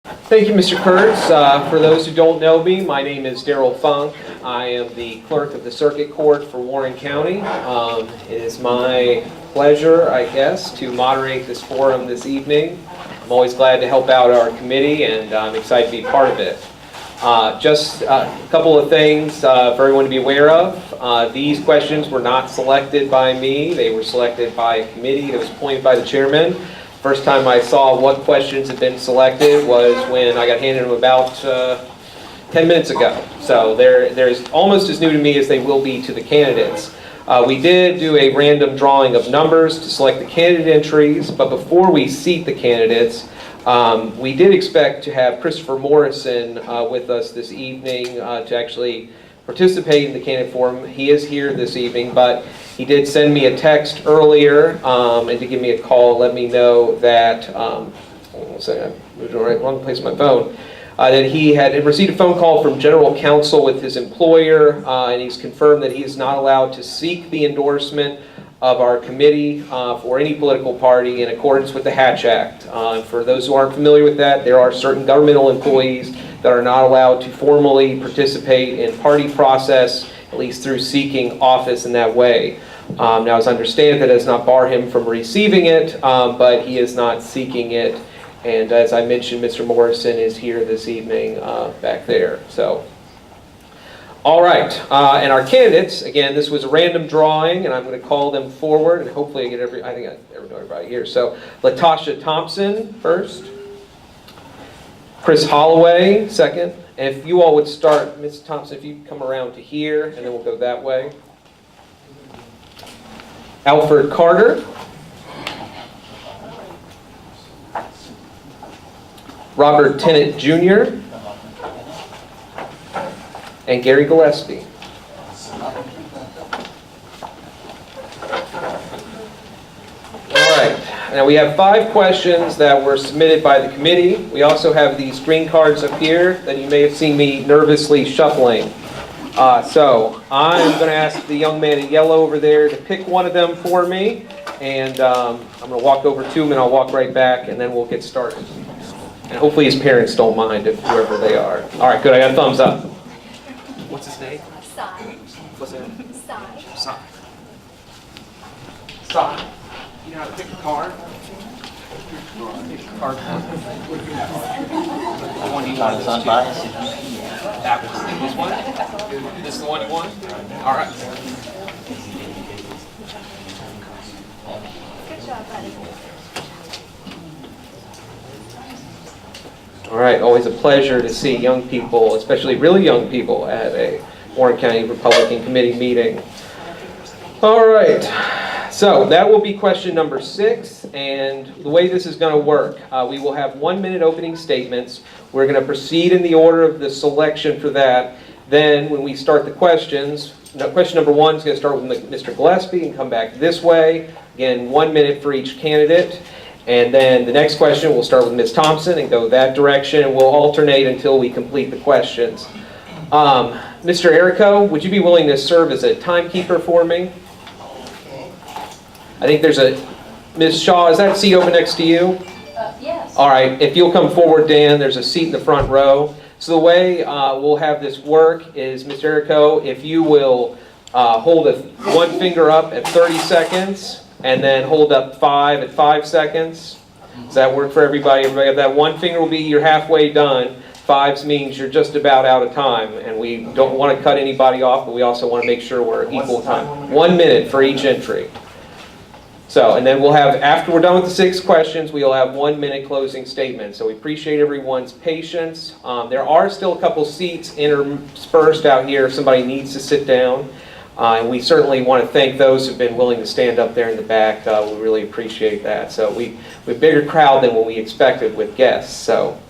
Thank you, Mr. Kurtz. For those who don't know me, my name is Daryl Funk. I am the clerk of the Circuit Court for Warren County. It is my pleasure, I guess, to moderate this forum this evening. I'm always glad to help out our committee, and I'm excited to be part of it. Just a couple of things for everyone to be aware of. These questions were not selected by me. They were selected by a committee that was appointed by the chairman. First time I saw what questions had been selected was when I got handed them about 10 minutes ago. So they're almost as new to me as they will be to the candidates. We did do a random drawing of numbers to select the candidate entries, but before we seat the candidates, we did expect to have Christopher Morrison with us this evening to actually participate in the candidate forum. He is here this evening, but he did send me a text earlier and to give me a call, let me know that, hold on a second, I moved to the wrong place on my phone, that he had received a phone call from general counsel with his employer, and he's confirmed that he is not allowed to seek the endorsement of our committee for any political party in accordance with the Hatch Act. For those who aren't familiar with that, there are certain governmental employees that are not allowed to formally participate in party process, at least through seeking office in that way. Now, as I understand, that does not bar him from receiving it, but he is not seeking it. And as I mentioned, Mr. Morrison is here this evening back there. So, all right, and our candidates, again, this was a random drawing, and I'm going to call them forward, and hopefully I get everybody here. So, Letasha Thompson first. Chris Holloway second. And if you all would start, Ms. Thompson, if you come around to here, and then we'll go that way. Alford Carter. Robert Tennett Jr. And Gary Gillispie. All right. Now we have 5 questions that were submitted by the committee. We also have these green cards up here that you may have seen me nervously shuffling. So I'm going to ask the young man in yellow over there to pick one of them for me. And I'm going to walk over to him and I'll walk right back and then we'll get started. And hopefully his parents don't mind, if whoever they are. All right, good. I got a thumbs up. What's his name? Sai. What's that? Sai. Sai. Sai. You know how to pick a card? Pick a card. The one you want. That one. This one? This is the one you want? All right. Good job, buddy. All right, always a pleasure to see young people, especially really young people, at a Warren County Republican Committee meeting. All right, so that will be question number 6, and the way this is going to work, we will have 1-minute opening statements. We're going to proceed in the order of the selection for that. Then when we start the questions, question number 1 is going to start with Mr. Gillispie and come back this way. Again, 1 minute for each candidate. And then the next question, we'll start with Ms. Thompson and go that direction, and we'll alternate until we complete the questions. Mr. Erico, would you be willing to serve as a timekeeper for me? I think there's a, Ms. Shaw, is that seat open next to you? Yes. All right, if you'll come forward, Dan, there's a seat in the front row. So the way we'll have this work is, Mr. Erico, if you will hold one finger up at 30 seconds, and then hold up 5 at 5 seconds. Does that work for everybody? Everybody have that? One finger will be you're halfway done. 5s means you're just about out of time. And we don't want to cut anybody off, but we also want to make sure we're equal time. 1 minute for each entry. So, and then we'll have, after we're done with the 6 questions, we'll have 1 minute closing statement. So we appreciate everyone's patience. There are still a couple seats interspersed out here if somebody needs to sit down. And we certainly want to thank those who've been willing to stand up there in the back. We really appreciate that. So we're a bigger crowd than what we expected with guests. So,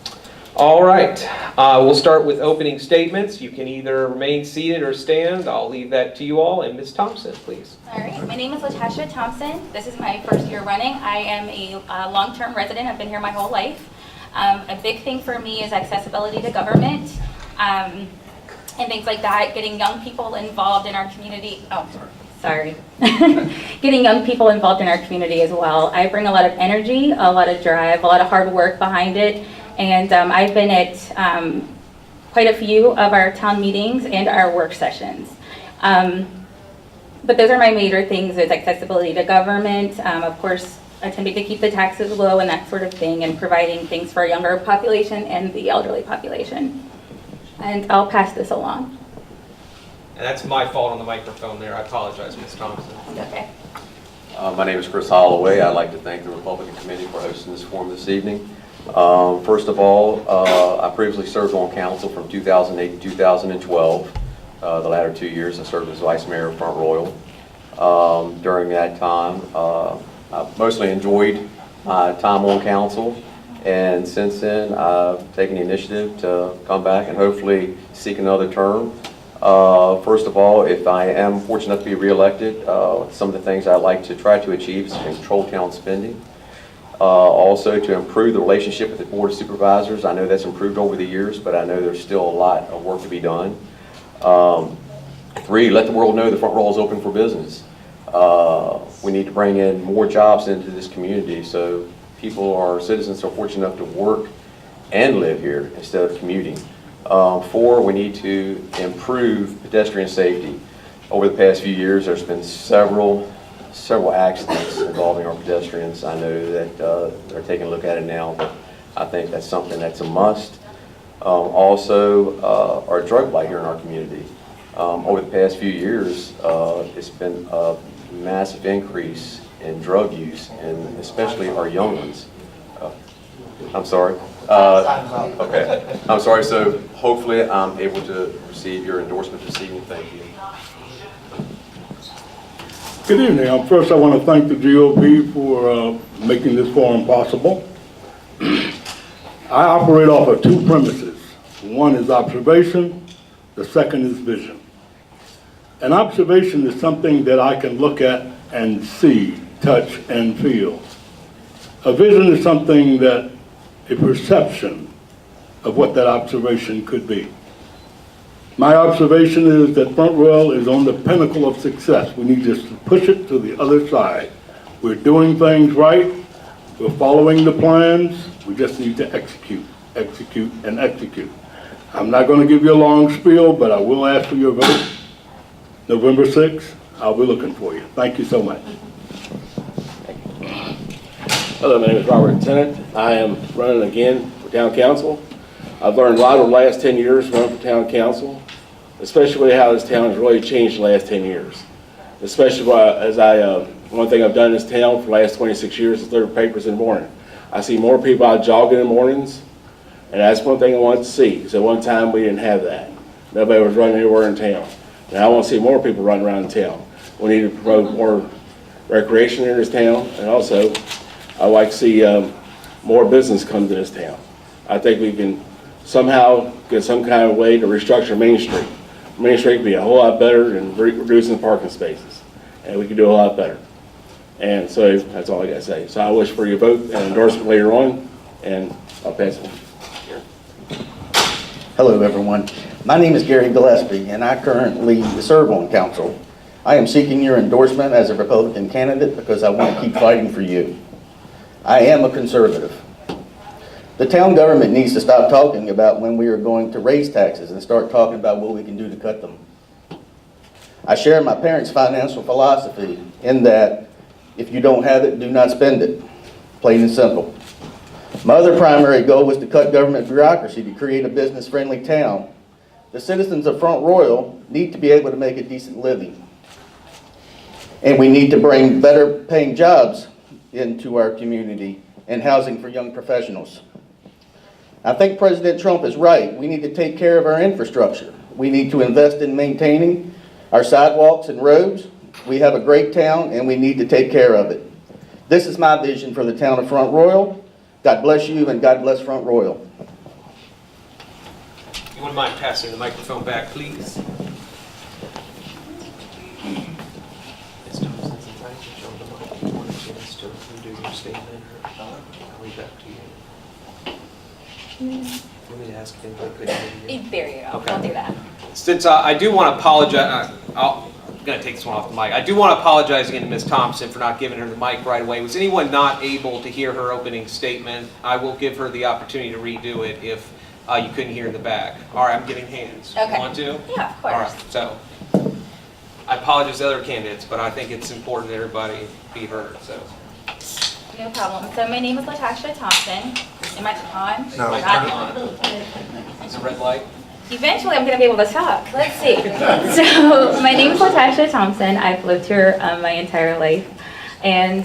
all right. We'll start with opening statements. You can either remain seated or stand. I'll leave that to you all. And Ms. Thompson, please. All right. My name is Letasha Thompson. This is my first year running. I am a long-term resident. I've been here my whole life. A big thing for me is accessibility to government. And things like that, getting young people involved in our community. Oh, sorry. Getting young people involved in our community as well. I bring a lot of energy, a lot of drive, a lot of hard work behind it, And I've been at quite a few of our town meetings and our work sessions. But those are my major things, is accessibility to government, of course, attempting to keep the taxes low and that sort of thing, and providing things for a younger population and the elderly population. And I'll pass this along. And that's my fault on the microphone there. I apologize, Ms. Thompson. Okay. My name is Chris Holloway. I'd like to thank the Republican Committee for hosting this forum this evening. First of all, I previously served on council from 2008 to 2012. The latter 2 years I served as Vice Mayor of Front Royal. During that time, I mostly enjoyed my time on council, and since then I've taken the initiative to come back and hopefully seek another term. First of all, if I am fortunate enough to be reelected, some of the things I'd like to try to achieve is to control town spending. Also to improve the relationship with the Board of Supervisors. I know that's improved over the years, but I know there's still a lot of work to be done. 3, let the world know the Front Royal is open for business. We need to bring in more jobs into this community so our citizens are fortunate enough to work and live here instead of commuting. 4, we need to improve pedestrian safety. Over the past few years, there's been several accidents involving our pedestrians. I know that they're taking a look at it now, but I think that's something that's a must. Also, our drug blight here in our community. Over the past few years, it's been a massive increase in drug use, and especially our young ones. I'm sorry. Okay. I'm sorry. So hopefully I'm able to receive your endorsement this evening. Thank you. Good evening. First, I want to thank the GOP for making this forum possible. I operate off of 2 premises. One is observation, the second is vision. An observation is something that I can look at and see, touch, and feel. A vision is something that, a perception of what that observation could be. My observation is that Front Royal is on the pinnacle of success. We need just to push it to the other side. We're doing things right. We're following the plans. We just need to execute, execute, and execute. I'm not going to give you a long spiel, but I will ask for your vote. November 6th, I'll be looking for you. Thank you so much. Hello, my name is Robert Tennett. I am running again for town council. I've learned a lot over the last 10 years running for town council, especially how this town has really changed the last 10 years. Especially one thing I've done in this town for the last 26 years is deliver papers in the morning. I see more people out jogging in the mornings, and that's one thing I want to see, because at one time we didn't have that. Nobody was running anywhere in town. And I want to see more people running around town. We need to promote more recreation in this town, and also I'd like to see more business come to this town. I think we can somehow get some kind of way to restructure Main Street. Main Street would be a whole lot better than reducing the parking spaces, and we could do a lot better. And so that's all I got to say. So I wish for your vote and endorsement later on, and I'll pass it on. Hello, everyone. My name is Gary Gillispie, and I currently serve on council. I am seeking your endorsement as a Republican candidate because I want to keep fighting for you. I am a conservative. The town government needs to stop talking about when we are going to raise taxes and start talking about what we can do to cut them. I share my parents' financial philosophy in that if you don't have it, do not spend it. Plain and simple. My other primary goal was to cut government bureaucracy to create a business-friendly town. The citizens of Front Royal need to be able to make a decent living. And we need to bring better paying jobs into our community and housing for young professionals. I think President Trump is right. We need to take care of our infrastructure. We need to invest in maintaining our sidewalks and roads. We have a great town and we need to take care of it. This is my vision for the town of Front Royal. God bless you and God bless Front Royal. You wouldn't mind passing the microphone back, please? Ms. Thompson, since I just showed the mic, you want a chance to redo your statement, or I'll leave that to you. Let me ask if anybody could hear you. There you go. Okay. I'll do that. Since I do want to apologize, going to take this one off the mic. I do want to apologize again to Ms. Thompson for not giving her the mic right away. Was anyone not able to hear her opening statement? I will give her the opportunity to redo it if you couldn't hear in the back. All right, I'm getting hands. Okay. You want to? Yeah, of course. All right, so I apologize to other candidates, but I think it's important that everybody be heard. So. No problem. So my name is Letasha Thompson. Am I on? No, Not turn it on. Is it red light? Eventually, I'm going to be able to talk. Let's see. So my name is Letasha Thompson. I've lived here my entire life. And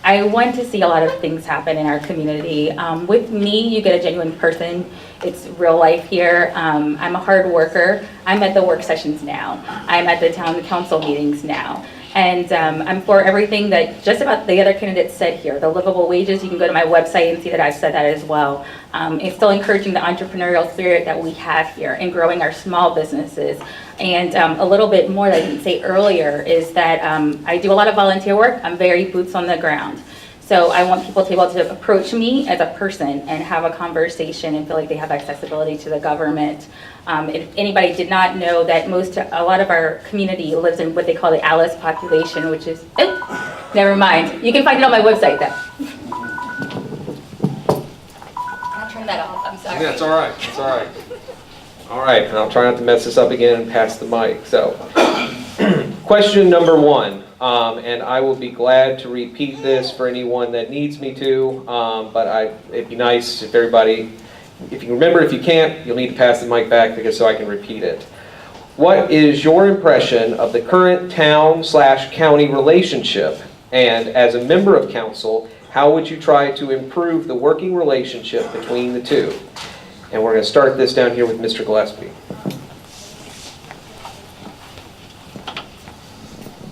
I want to see a lot of things happen in our community. With me, you get a genuine person. It's real life here. I'm a hard worker. I'm at the work sessions now. I'm at the town council meetings now. And I'm for everything that just about the other candidates said here. The livable wages, you can go to my website and see that I've said that as well. It's still encouraging the entrepreneurial spirit that we have here and growing our small businesses. And a little bit more that I didn't say earlier is that I do a lot of volunteer work. I'm very boots on the ground. So I want people to be able to approach me as a person and have a conversation and feel like they have accessibility to the government. If anybody did not know that a lot of our community lives in what they call the Alice population, which is, oh, never mind. You can find it on my website though. I'll turn that off, I'm sorry. Yeah, it's all right. It's all right. All right, and I'll try not to mess this up again and pass the mic. So, question number one, and I will be glad to repeat this for anyone that needs me to, but it'd be nice if everybody, if you remember, if you can't, you'll need to pass the mic back because so I can repeat it. What is your impression of the current town/county relationship? And as a member of council, how would you try to improve the working relationship between the two? And we're going to start this down here with Mr. Gillispie.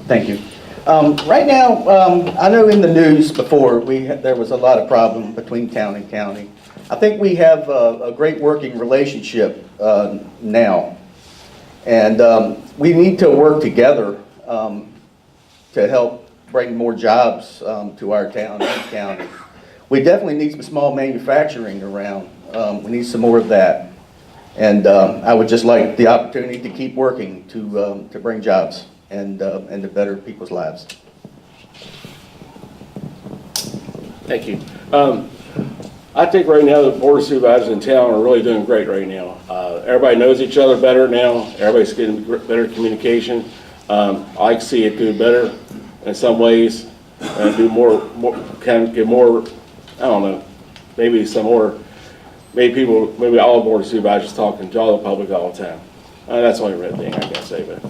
Thank you. Right now, I know in the news before, there was a lot of problem between town and county. I think we have a great working relationship now. And we need to work together to help bring more jobs to our town and county. We definitely need some small manufacturing around. We need some more of that. And I would just like the opportunity to keep working to bring jobs and to better people's lives. Thank you. I think right now the board of supervisors in town are really doing great right now. Everybody knows each other better now. Everybody's getting better communication. I see it do better in some ways and do more kind of get more, I don't know, maybe some more, maybe all board of supervisors talking to all the public all the time. That's the only red thing I can say, but.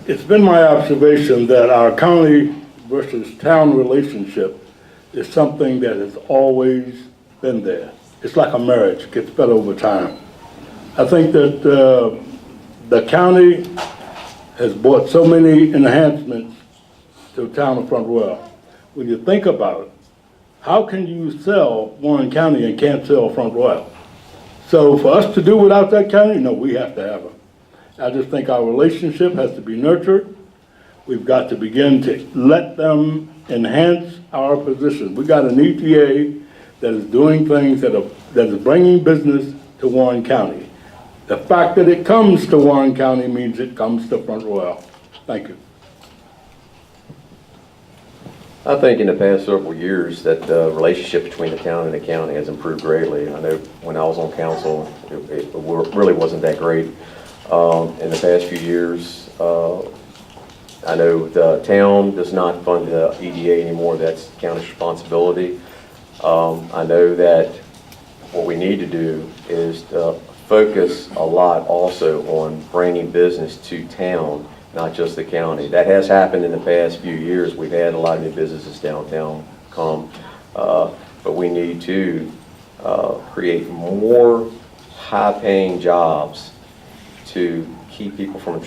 It's been my observation that our county versus town relationship is something that has always been there. It's like a marriage, it gets better over time. I think that the county has brought so many enhancements to the town of Front Royal. When you think about it, how can you sell Warren County and can't sell Front Royal? So for us to do without that county, no, we have to have them. I just think our relationship has to be nurtured. We've got to begin to let them enhance our position. We got an EPA that is doing things that is bringing business to Warren County. The fact that it comes to Warren County means it comes to Front Royal. Thank you. I think in the past several years that the relationship between the town and the county has improved greatly. I know when I was on council, it really wasn't that great. In the past few years, I know the town does not fund the EDA anymore. That's the county's responsibility. I know that what we need to do is to focus a lot also on bringing business to town, not just the county. That has happened in the past few years. We've had a lot of new businesses downtown come, but we need to create more high-paying jobs to keep people from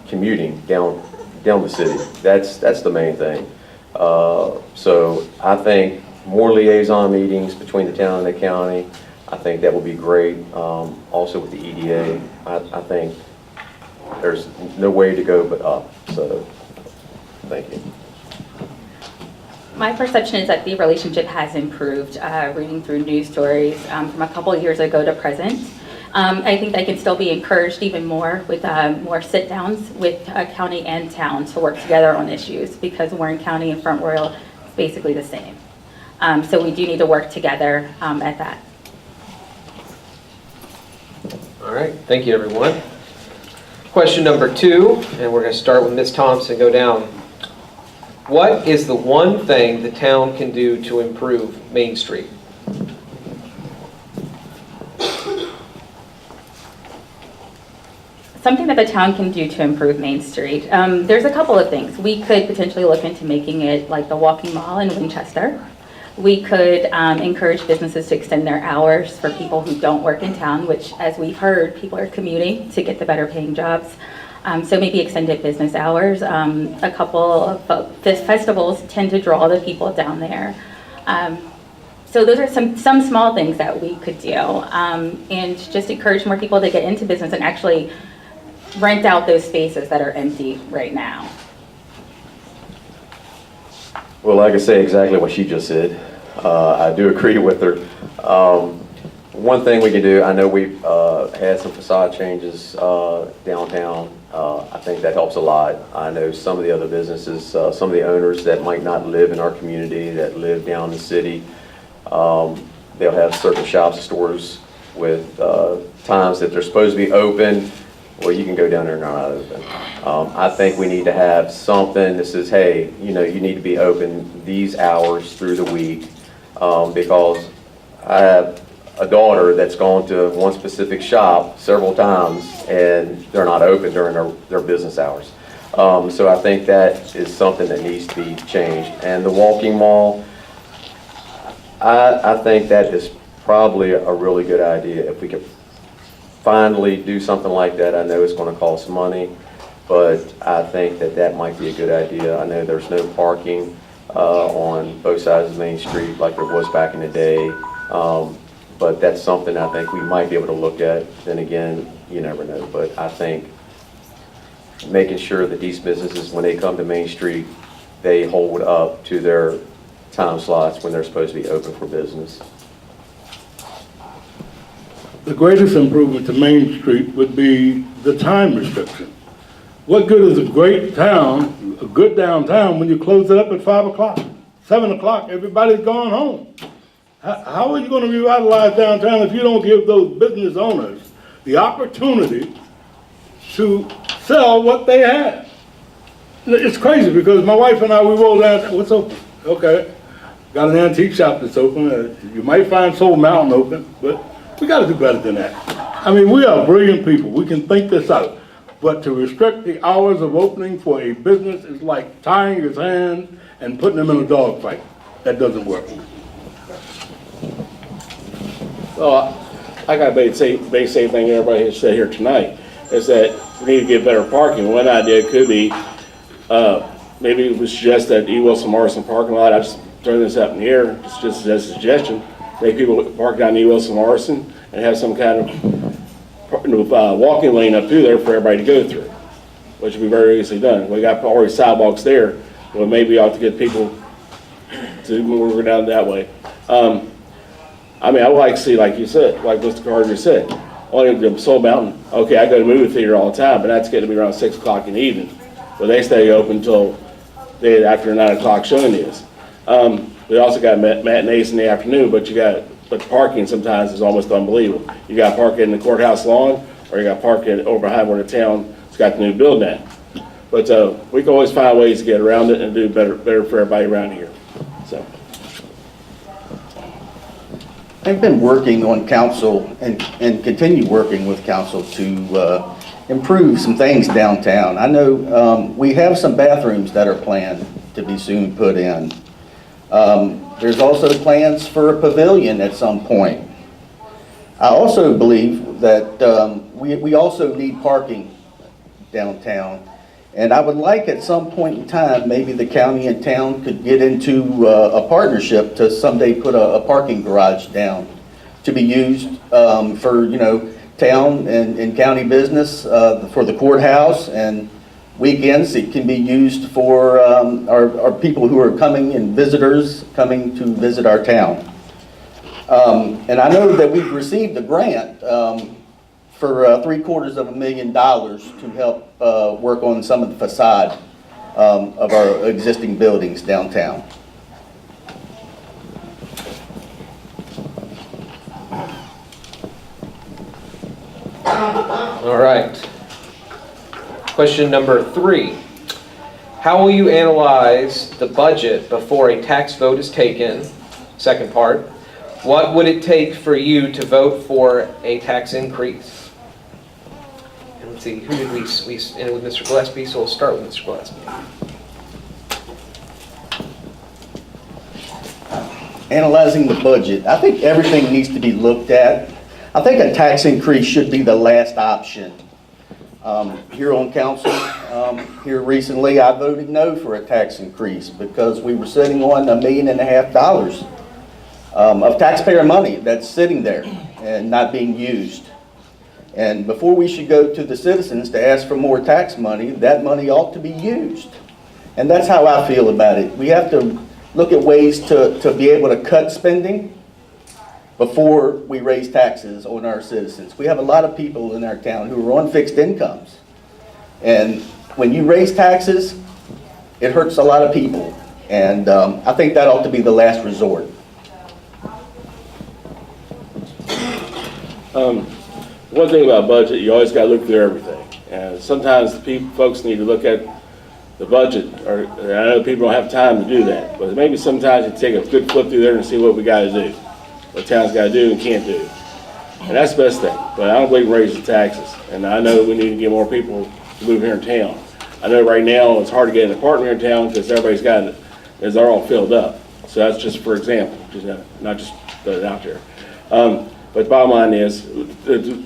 commuting down the city. That's the main thing. So I think more liaison meetings between the town and the county, I think that will be great. Also with the EDA, I think there's no way to go but up. So thank you. My perception is that the relationship has improved, reading through news stories from a couple of years ago to present. I think that can still be encouraged even more with more sit-downs with county and town to work together on issues, because Warren County and Front Royal is basically the same. So we do need to work together at that. All right, thank you, everyone. Question number 2, and we're going to start with Ms. Thompson, go down. What is the one thing the town can do to improve Main Street? Something that the town can do to improve Main Street. There's a couple of things. We could potentially look into making it like the walking mall in Winchester. We could encourage businesses to extend their hours for people who don't work in town, which, as we've heard, people are commuting to get the better paying jobs. So maybe extended business hours. A couple of festivals tend to draw the people down there. So those are some small things that we could do, and just encourage more people to get into business and actually rent out those spaces that are empty right now. Well, I can say exactly what she just said. I do agree with her. One thing we can do, I know we've had some facade changes downtown. I think that helps a lot. I know some of the other businesses, some of the owners that might not live in our community, that live down in the city, they'll have certain shops and stores with times that they're supposed to be open. Well, you can go down there and they're not open. I think we need to have something that says, hey, you know, you need to be open these hours through the week, because I have a daughter that's gone to one specific shop several times and they're not open during their business hours. So I think that is something that needs to be changed. And the walking mall, I think that is probably a really good idea if we could finally do something like that. I know it's going to cost money, but I think that that might be a good idea. I know there's no parking on both sides of Main Street like there was back in the day, but that's something I think we might be able to look at. Then again, you never know, but I think making sure that these businesses, when they come to Main Street, they hold up to their time slots when they're supposed to be open for business. The greatest improvement to Main Street would be the time restriction. What good is a great town, a good downtown, when you close it up at 5 o'clock, 7 o'clock, everybody's gone home? How are you going to revitalize downtown if you don't give those business owners the opportunity to sell what they have? It's crazy because my wife and I, we roll down, what's open? Okay, got an antique shop that's open. You might find Soul Mountain open, but we got to do better than that. I mean, we are brilliant people. We can think this out. But to restrict the hours of opening for a business is like tying his hands and putting him in a dog fight. That doesn't work. Well, I got the same thing everybody has said here tonight, is that we need to get better parking. One idea could be, maybe we suggest that E. Wilson Morrison parking lot. I just throw this up in the air, just as a suggestion. Make people park down E. Wilson Morrison and have some kind of walking lane up through there for everybody to go through, which would be very easily done. We got already sidewalks there, but maybe we ought to get people to move down that way. I mean, I would like to see, like you said, like Mr. Carter said, only the Soul Mountain. Okay, I go to the movie theater all the time, but that's getting to be around 6 o'clock in the evening. But they stay open until after 9 o'clock showing is. We also got matinees in the afternoon, but but parking sometimes is almost unbelievable. You got to park in the courthouse lawn, or you got to park it over behind where the town has got the new building at. But we can always find ways to get around it and do better for everybody around here. So. I've been working on council and continue working with council to improve some things downtown. I know we have some bathrooms that are planned to be soon put in. There's also plans for a pavilion at some point. I also believe that we also need parking downtown. And I would like at some point in time, maybe the county and town could get into a partnership to someday put a parking garage down to be used for, you know, town and county business, for the courthouse, and weekends it can be used for our people who are coming and visitors coming to visit our town. And I know that we've received a grant for $750,000 to help work on some of the facade of our existing buildings downtown. All right. Question number 3. How will you analyze the budget before a tax vote is taken? Second part. What would it take for you to vote for a tax increase? And let's see, who did we ended with Mr. Gillispie, so we'll start with Mr. Gillispie. Analyzing the budget, I think everything needs to be looked at. I think a tax increase should be the last option. Here on council, here recently, I voted no for a tax increase because we were sitting on $1.5 million of taxpayer money that's sitting there and not being used. And before we should go to the citizens to ask for more tax money, that money ought to be used. And that's how I feel about it. We have to look at ways to be able to cut spending before we raise taxes on our citizens. We have a lot of people in our town who are on fixed incomes. And when you raise taxes, it hurts a lot of people. And I think that ought to be the last resort. One thing about budget, you always got to look through everything. And sometimes folks need to look at the budget, or I know people don't have time to do that, but maybe sometimes you take a good flip through there and see what we got to do, what town's got to do and can't do. And that's the best thing. But I don't believe in raising taxes. And I know we need to get more people to move here in town. I know right now it's hard to get an apartment here in town because everybody's got it, because they're all filled up. So that's just for example, not just put it out there. But the bottom line is,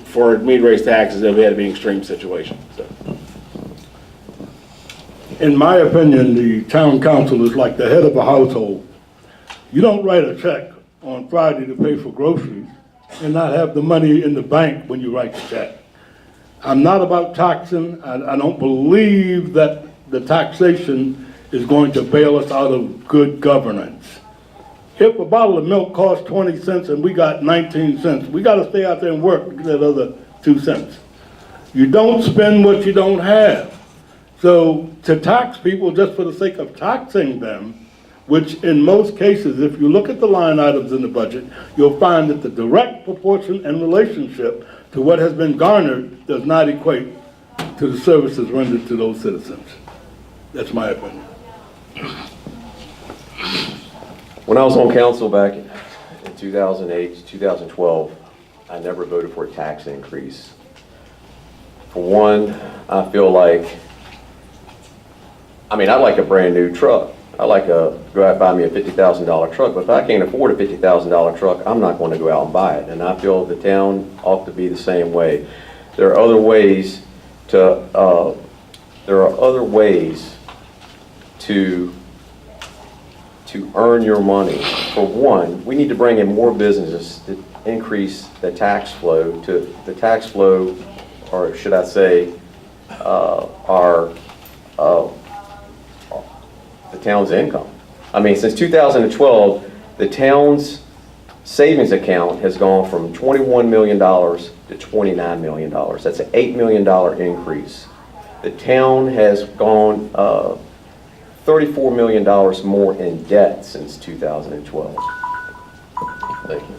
for me to raise taxes, we had to be an extreme situation. So. In my opinion, the town council is like the head of a household. You don't write a check on Friday to pay for groceries and not have the money in the bank when you write the check. I'm not about taxing. I don't believe that the taxation is going to bail us out of good governance. If a bottle of milk costs 20 cents and we got 19 cents, we got to stay out there and work to get that other 2 cents. You don't spend what you don't have. So to tax people just for the sake of taxing them, which in most cases, if you look at the line items in the budget, you'll find that the direct proportion and relationship to what has been garnered does not equate to the services rendered to those citizens. That's my opinion. When I was on council back in 2008, 2012, I never voted for a tax increase. For one, I feel like, I like a brand new truck. I like to go out and buy me a $50,000 truck, but if I can't afford a $50,000 truck, I'm not going to go out and buy it. And I feel the town ought to be the same way. There are other ways to earn your money. For one, we need to bring in more businesses to increase the tax flow, or should I say, the town's income. Since 2012, the town's savings account has gone from $21 million to $29 million. That's an $8 million increase. The town has gone $34 million more in debt since 2012. Thank you.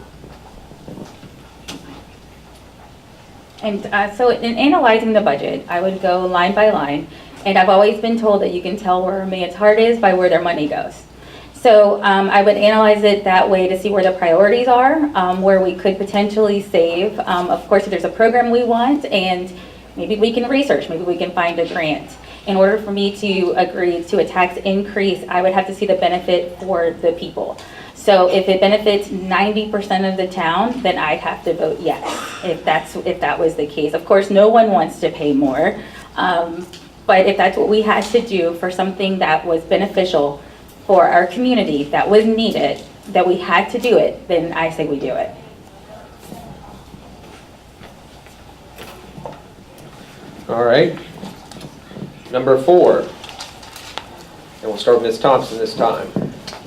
And so in analyzing the budget, I would go line by line, and I've always been told that you can tell where a man's heart is by where their money goes. So I would analyze it that way to see where the priorities are, where we could potentially save. Of course, if there's a program we want, and maybe we can research, maybe we can find a grant. In order for me to agree to a tax increase, I would have to see the benefit for the people. So if it benefits 90% of the town, then I'd have to vote yes, if that was the case. Of course, no one wants to pay more, but if that's what we had to do for something that was beneficial for our community, that was needed, that we had to do it, then I say we do it. All right. Number 4, and we'll start with Ms. Thompson this time.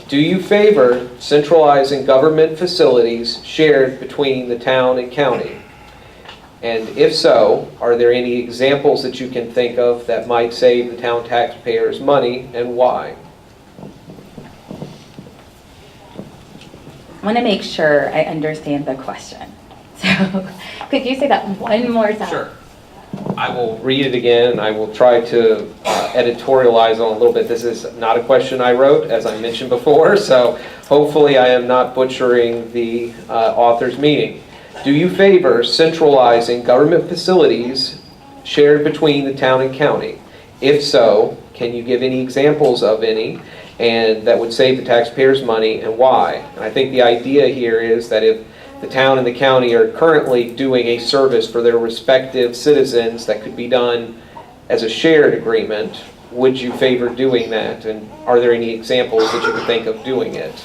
Do you favor centralizing government facilities shared between the town and county? And if so, are there any examples that you can think of that might save the town taxpayers money, and why? I want to make sure I understand the question. So could you say that one more time? Sure. I will read it again, and I will try to editorialize on a little bit. This is not a question I wrote, as I mentioned before, so hopefully I am not butchering the author's meaning. Do you favor centralizing government facilities shared between the town and county? If so, can you give any examples of any, and that would save the taxpayers money, and why? And I think the idea here is that if the town and the county are currently doing a service for their respective citizens that could be done as a shared agreement, would you favor doing that? And are there any examples that you could think of doing it?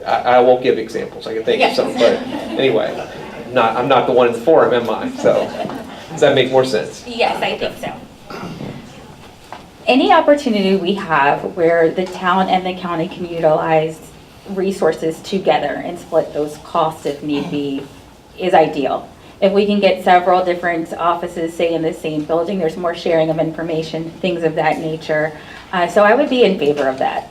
I won't give examples. I can think of some, but anyway, I'm not the one in the forum, am I? So does that make more sense? Yes, I think so. Any opportunity we have where the town and the county can utilize resources together and split those costs if need be is ideal. If we can get several different offices, say in the same building, there's more sharing of information, things of that nature. So I would be in favor of that.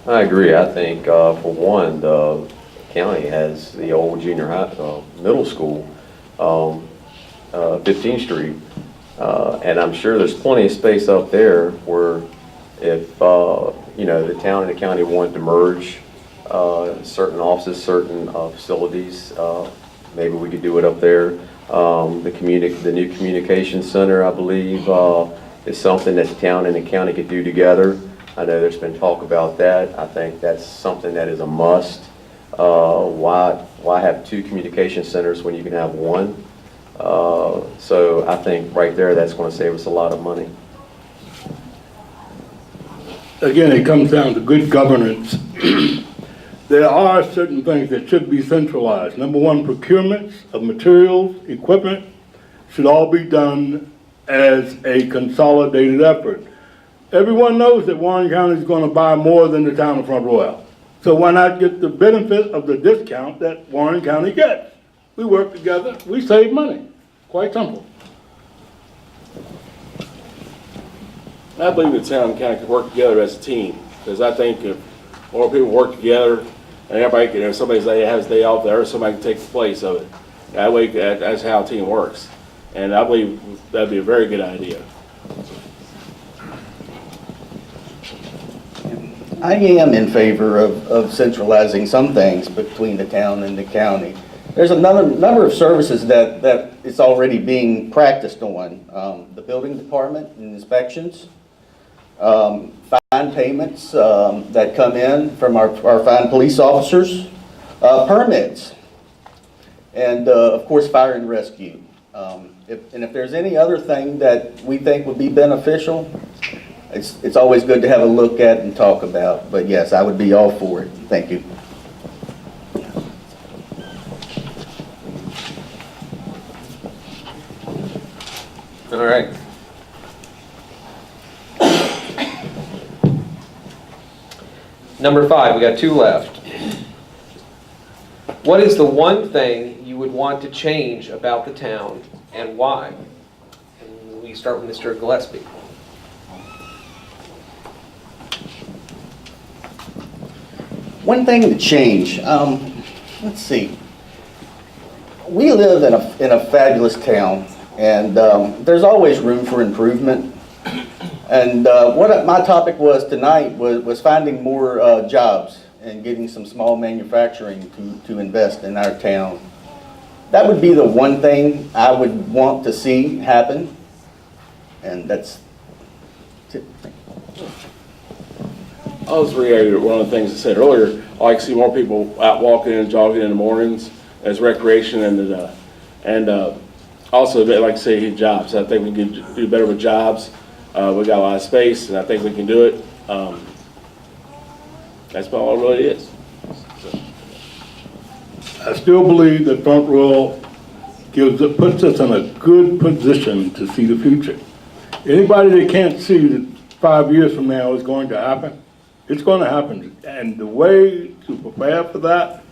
I agree. I think, for one, the county has the old junior high, middle school, 15th Street, and I'm sure there's plenty of space up there where if, the town and the county wanted to merge certain offices, certain facilities, maybe we could do it up there. The new communication center, I believe, is something that the town and the county could do together. I know there's been talk about that. I think that's something that is a must. Why have two communication centers when you can have one? So I think right there, that's going to save us a lot of money. Again, it comes down to good governance. There are certain things that should be centralized. Number one, procurements of materials, equipment should all be done as a consolidated effort. Everyone knows that Warren County is going to buy more than the town of Front Royal. So why not get the benefit of the discount that Warren County gets? We work together, we save money. Quite simple. I believe the town and county could work together as a team, because I think if more people work together, and everybody can, if somebody has a day off there, somebody can take the place of it. That way, that's how a team works. And I believe that'd be a very good idea. I am in favor of centralizing some things between the town and the county. There's a number of services that it's already being practiced on. The building department and inspections, fine payments that come in from our fine police officers, permits, and of course fire and rescue. If there's any other thing that we think would be beneficial, it's always good to have a look at and talk about. But yes, I would be all for it. Thank you. All right. Number 5, we got 2 left. What is the one thing you would want to change about the town, and why? And we start with Mr. Gillispie. One thing to change, let's see. We live in a fabulous town, and there's always room for improvement. And what my topic was tonight was finding more jobs and getting some small manufacturing to invest in our town. That would be the one thing I would want to see happen, and that's it. I'll just reiterate one of the things I said earlier. I like to see more people out walking and jogging in the mornings as recreation, and also, like I say, jobs. I think we can do better with jobs. We got a lot of space, and I think we can do it. That's about all it really is. So. I still believe that Front Royal puts us in a good position to see the future. Anybody that can't see that 5 years from now is going to happen, it's going to happen. And the way to prepare for that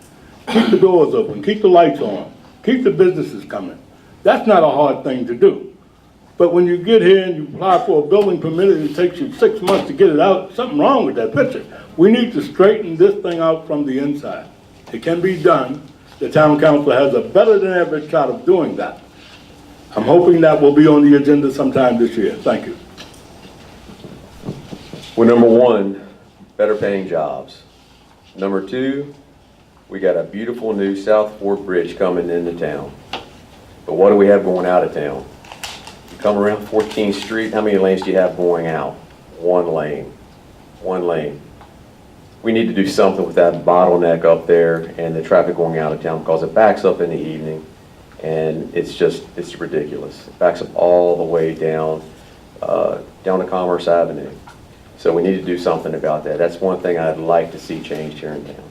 keep the doors open, keep the lights on, keep the businesses coming. That's not a hard thing to do. But when you get here and you apply for a building permit and it takes you 6 months to get it out, something wrong with that picture. We need to straighten this thing out from the inside. It can be done. The town council has a better than average shot of doing that. I'm hoping that will be on the agenda sometime this year. Thank you. Well, number one, better paying jobs. Number two, we got a beautiful new South Fork Bridge coming into town. But what do we have going out of town? You come around 14th Street, how many lanes do you have going out? One lane. One lane. We need to do something with that bottleneck up there and the traffic going out of town because it backs up in the evening and it's ridiculous. It backs up all the way down to Commerce Avenue. So we need to do something about that. That's one thing I'd like to see changed here in town.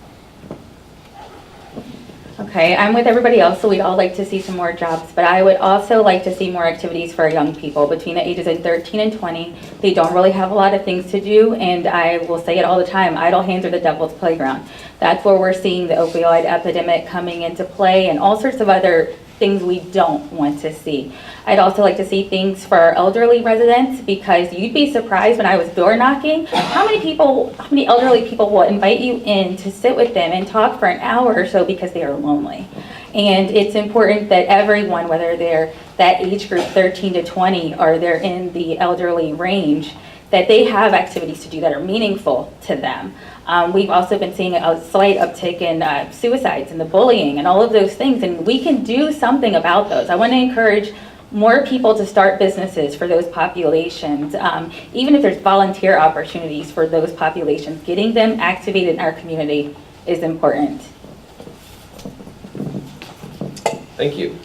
Okay, I'm with everybody else, so we'd all like to see some more jobs, but I would also like to see more activities for our young people between the ages of 13 and 20. They don't really have a lot of things to do, and I will say it all the time, idle hands are the devil's playground. That's where we're seeing the opioid epidemic coming into play and all sorts of other things we don't want to see. I'd also like to see things for our elderly residents, because you'd be surprised when I was door knocking, how many elderly people will invite you in to sit with them and talk for an hour or so because they are lonely. And it's important that everyone, whether they're that age group 13 to 20 or they're in the elderly range, that they have activities to do that are meaningful to them. We've also been seeing a slight uptick in suicides and the bullying and all of those things, and we can do something about those. I want to encourage more people to start businesses for those populations, even if there's volunteer opportunities for those populations. Getting them activated in our community is important. Thank you.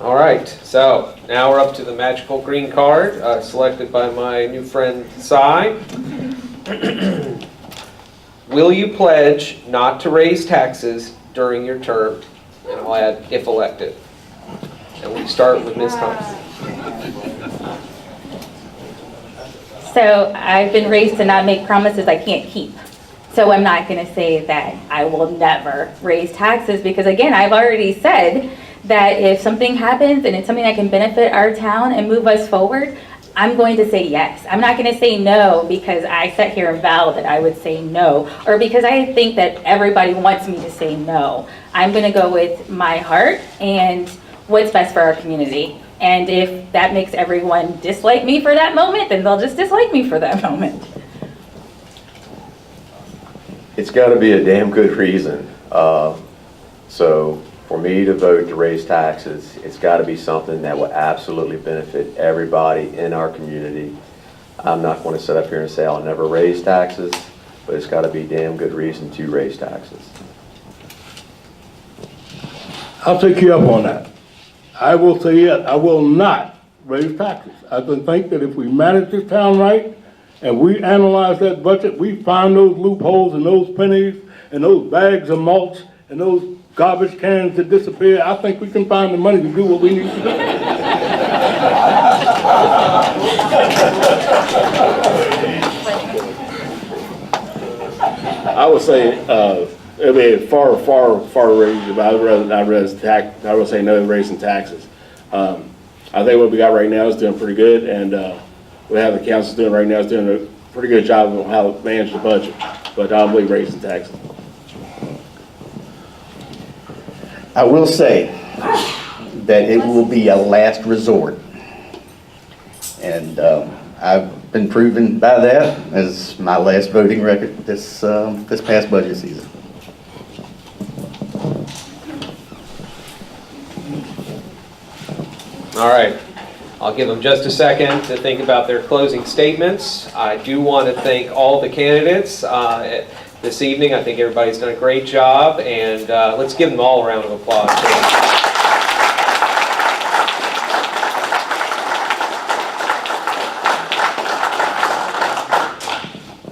All right, so now we're up to the magical green card, selected by my new friend, Cy. Will you pledge not to raise taxes during your term? And I'll add, if elected. And we start with Ms. Thompson. So I've been raised to not make promises I can't keep. So I'm not going to say that I will never raise taxes, because again, I've already said that if something happens and it's something that can benefit our town and move us forward, I'm going to say yes. I'm not going to say no because I sat here and vowed that I would say no, or because I think that everybody wants me to say no. I'm going to go with my heart and what's best for our community. And if that makes everyone dislike me for that moment, then they'll just dislike me for that moment. It's got to be a damn good reason. So for me to vote to raise taxes, it's got to be something that will absolutely benefit everybody in our community. I'm not going to sit up here and say I'll never raise taxes, but it's got to be a damn good reason to raise taxes. I'll take you up on that. I will say it. I will not raise taxes. I think that if we manage this town right and we analyze that budget, we find those loopholes and those pennies and those bags of mulch and those garbage cans that disappear, I think we can find the money to do what we need to do. I would say it'd be a far range, but I would rather not raise tax. I would say no raising taxes. I think what we got right now is doing pretty good, and what have the council doing right now is doing a pretty good job on how to manage the budget. But I don't believe raising taxes. I will say that it will be a last resort. And I've been proven by that as my last voting record this past budget season. All right, I'll give them just a second to think about their closing statements. I do want to thank all the candidates this evening. I think everybody's done a great job, and let's give them all a round of applause.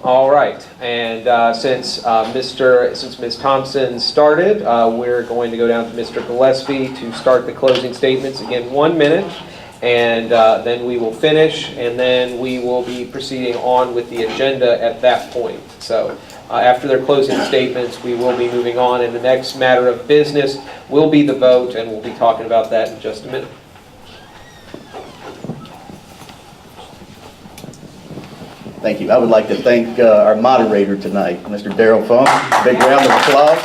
All right, and since Ms. Thompson started, we're going to go down to Mr. Gillispie to start the closing statements. Again, 1 minute, and then we will finish, and then we will be proceeding on with the agenda at that point. So After their closing statements, we will be moving on, and the next matter of business will be the vote, and we'll be talking about that in just a minute. Thank you. I would like to thank our moderator tonight, Mr. Daryl Funk. Big round of applause.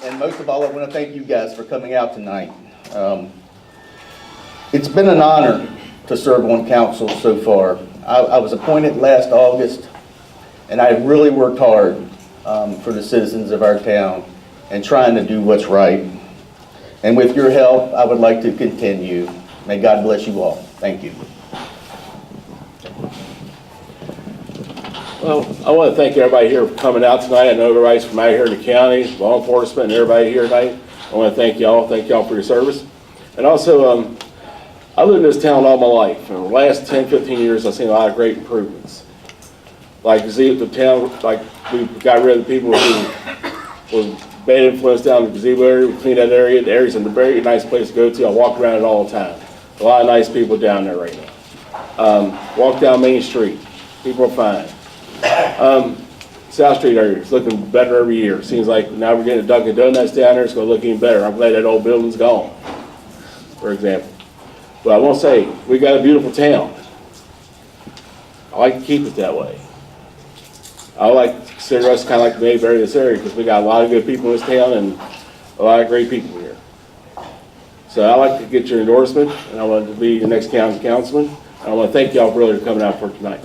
And most of all, I want to thank you guys for coming out tonight. It's been an honor to serve on council so far. I was appointed last August, and I really worked hard for the citizens of our town and trying to do what's right. And with your help, I would like to continue. May God bless you all. Thank you. Well, I want to thank everybody here for coming out tonight. I know everybody's from out here in the county, law enforcement, and everybody here tonight. I want to thank y'all for your service. And also, I lived in this town all my life. In the last 10, 15 years, I've seen a lot of great improvements. Like, the town, like, we got rid of the people who was bad influence down in the gazebo area. We cleaned that area. The area's a very nice place to go to. I walk around it all the time. A lot of nice people down there right now. Walk down Main Street. People are fine. South Street area is looking better every year. Seems like now we're getting a Dunkin' Donuts down there. It's going to look even better. I'm glad that old building's gone, for example. But I want to say, we got a beautiful town. I like to keep it that way. I like to consider us kind of like the Mayberry of this area because we got a lot of good people in this town and a lot of great people here. So I like to get your endorsement, and I want to be the next county councilman. And I want to thank y'all really for coming out for tonight.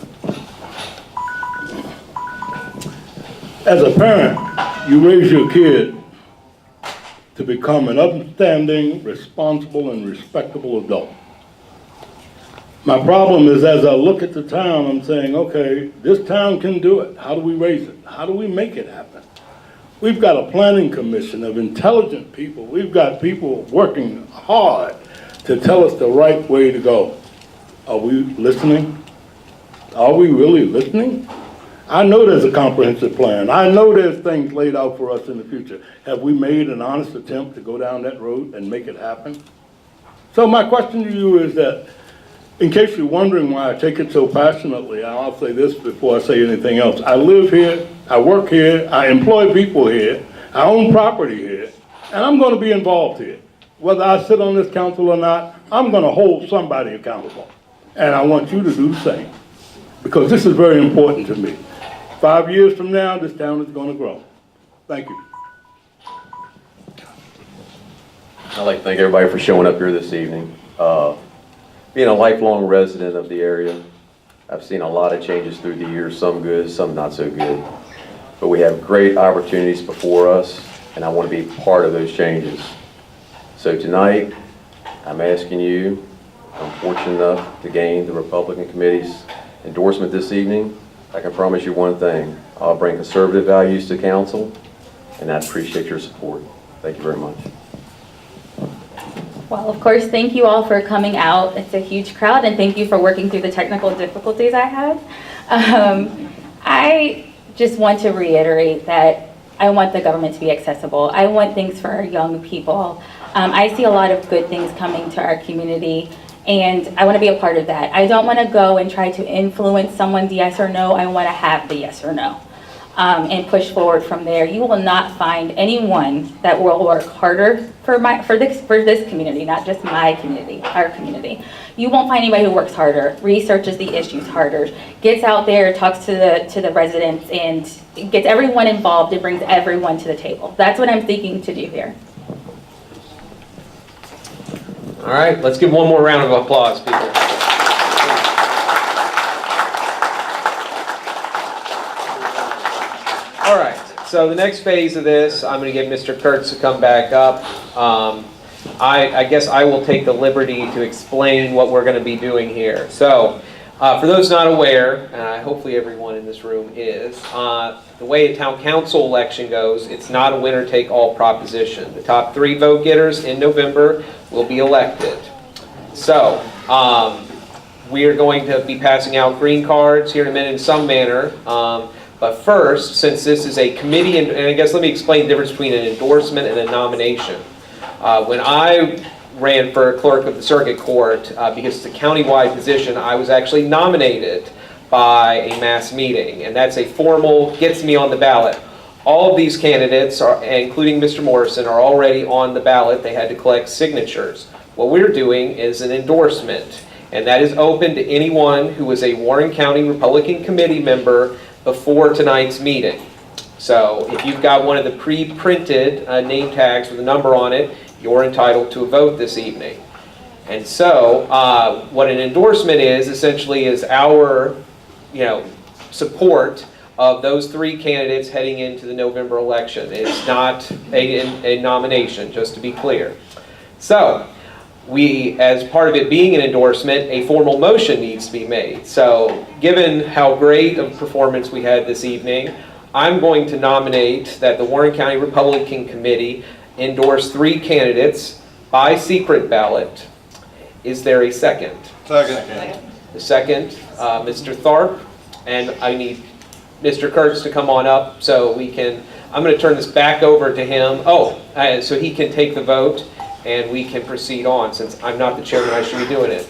As a parent, you raise your kid to become an upstanding, responsible, and respectable adult. My problem is, as I look at the town, I'm saying, okay, this town can do it. How do we raise it? How do we make it happen? We've got a planning commission of intelligent people. We've got people working hard to tell us the right way to go. Are we listening? Are we really listening? I know there's a comprehensive plan. I know there's things laid out for us in the future. Have we made an honest attempt to go down that road and make it happen? So my question to you is that, in case you're wondering why I take it so passionately, I'll say this before I say anything else. I live here, I work here, I employ people here, I own property here, and I'm going to be involved here. Whether I sit on this council or not, I'm going to hold somebody accountable. And I want you to do the same, because this is very important to me. 5 years from now, this town is going to grow. Thank you. I'd like to thank everybody for showing up here this evening. Being a lifelong resident of the area, I've seen a lot of changes through the years, some good, some not so good. But we have great opportunities before us, and I want to be part of those changes. So tonight, I'm asking you, I'm fortunate enough to gain the Republican Committee's endorsement this evening. I can promise you one thing, I'll bring conservative values to council, and I appreciate your support. Thank you very much. Well, of course, thank you all for coming out. It's a huge crowd, and thank you for working through the technical difficulties I had. I just want to reiterate that I want the government to be accessible. I want things for our young people. I see a lot of good things coming to our community, and I want to be a part of that. I don't want to go and try to influence someone's yes or no. I want to have the yes or no. And push forward from there. You will not find anyone that will work harder for this community, not just my community, our community. You won't find anybody who works harder, researches the issues harder, gets out there, talks to the residents, and gets everyone involved and brings everyone to the table. That's what I'm seeking to do here. All right, let's give one more round of applause, people. All right, so the next phase of this, I'm going to get Mr. Kurtz to come back up. I guess I will take the liberty to explain what we're going to be doing here. So, for those not aware, and hopefully everyone in this room is, the way a town council election goes, it's not a winner-take-all proposition. The top 3 vote getters in November will be elected. So, we are going to be passing out green cards here in a minute in some manner. But first, since this is a committee, and I guess let me explain the difference between an endorsement and a nomination. When I ran for clerk of the circuit court, because it's a countywide position, I was actually nominated by a mass meeting, and that's a formal, gets me on the ballot. All of these candidates, including Mr. Morrison, are already on the ballot. They had to collect signatures. What we're doing is an endorsement, and that is open to anyone who is a Warren County Republican Committee member before tonight's meeting. So if you've got one of the pre-printed name tags with a number on it, you're entitled to a vote this evening. And so what an endorsement is essentially is our support of those three candidates heading into the November election. It's not a nomination, just to be clear. So we, as part of it being an endorsement, a formal motion needs to be made. So given how great of a performance we had this evening, I'm going to nominate that the Warren County Republican Committee endorse three candidates by secret ballot. Is there a second? Second. The second, Mr. Tharp, and I need Mr. Kurtz to come on up so we can, I'm going to turn this back over to him. So he can take the vote and we can proceed on. Since I'm not the chairman, I should be doing it.